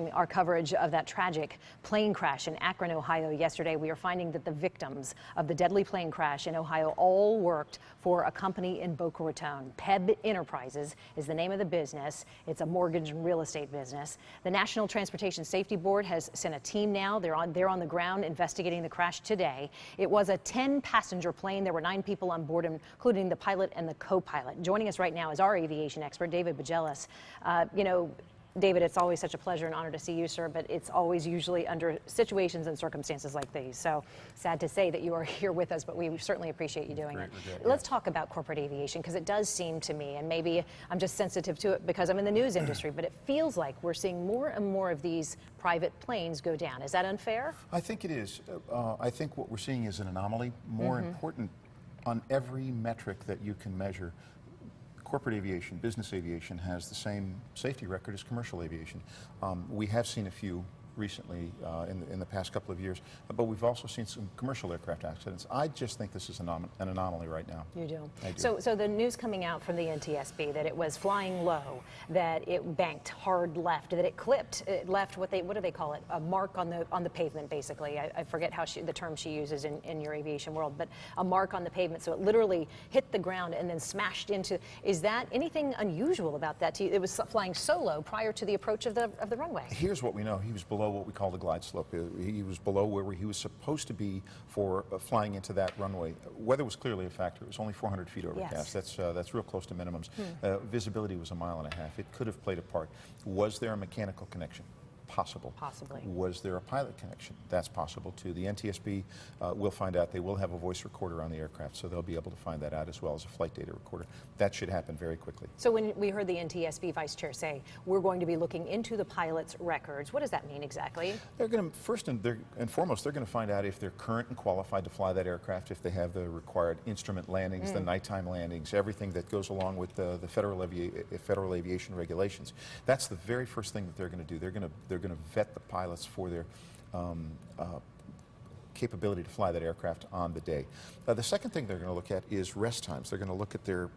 continuing our coverage of that tragic plane crash in Akron, Ohio yesterday. We are finding that the victims of the deadly plane crash in Ohio all worked for a company in Boca Raton. PEB Enterprises is the name of the business. It's a mortgage and real estate business. The National Transportation Safety Board has sent a team now. They're on the ground investigating the crash today. It was a 10-passenger plane. There were 9 people on board, including the pilot and the co-pilot. Joining us right now is our aviation expert, David Bajelis. David, it's always such a pleasure and honor to see you, sir, but it's always usually under situations and circumstances like these. So sad to say that you are here with us, but we certainly appreciate you doing it. Let's talk about corporate aviation, because it does seem to me, and maybe I'm just sensitive to it because I'm in the news industry, but it feels like we're seeing more and more of these private planes go down. Is that unfair? I think it is. I think what we're seeing is an anomaly. More important, on every metric that you can measure, corporate aviation, business aviation has the same safety record as commercial aviation. We have seen a few recently in the past couple of years, but we've also seen some commercial aircraft accidents. I just think this is an anomaly right now. You do? I do. So the news coming out from the NTSB that it was flying low, that it banked hard left, that it clipped, it left what do they call it? A mark on the pavement, basically. I forget how the term she uses in your aviation world, but a mark on the pavement. So it literally hit the ground and then smashed into. Is that anything unusual about that to you? It was flying so low prior to the approach of the runway. Here's what we know. He was below what we call the glide slope. He was below where he was supposed to be for flying into that runway. Weather was clearly a factor. It was only 400 feet overcast. Yes. That's real close to minimums. Visibility was 1.5 miles. It could have played a part. Was there a mechanical connection? Possible. Possibly. Was there a pilot connection? That's possible too. The NTSB will find out. They will have a voice recorder on the aircraft, so they'll be able to find that out as well as a flight data recorder. That should happen very quickly. So when we heard the NTSB vice chair say, we're going to be looking into the pilot's records, what does that mean exactly? They're going to, first and foremost, they're going to find out if they're current and qualified to fly that aircraft, if they have the required instrument landings, the nighttime landings, everything that goes along with the federal aviation regulations. That's the very first thing that they're going to do. They're going to vet the pilots for their capability to fly that aircraft on the day. The second thing they're going to look at is rest times. They're going to look at their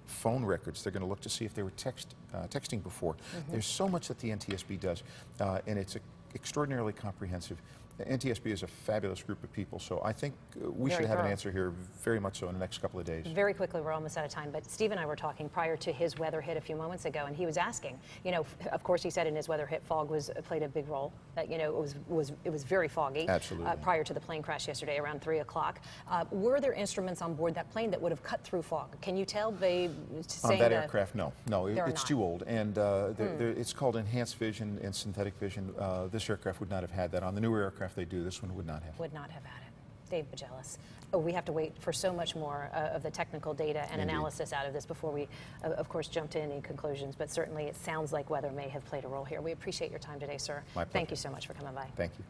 phone records. They're going to look to see if they were texting before. There's so much that the NTSB does, and it's extraordinarily comprehensive. The NTSB is a fabulous group of people, so I think we should have an answer here very much so in the next couple of days. Very quickly, we're almost out of time, but Steve and I were talking prior to his weather hit a few moments ago, and he was asking, of course he said in his weather hit fog played a big role, that, it was very foggy. Absolutely. Prior to the plane crash yesterday around 3 o'clock. Were there instruments on board that plane that would have cut through fog? Can you tell on that aircraft, no, it's too old, and it's called enhanced vision and synthetic vision. This aircraft would not have had that. On the newer aircraft they do, this one would not have. Would not have had it. Dave Bajelis. We have to wait for so much more of the technical data and analysis out of this before we, of course, jump to any conclusions, but certainly it sounds like weather may have played a role here. We appreciate your time today, sir. My pleasure. Thank you so much for coming by. Thank you.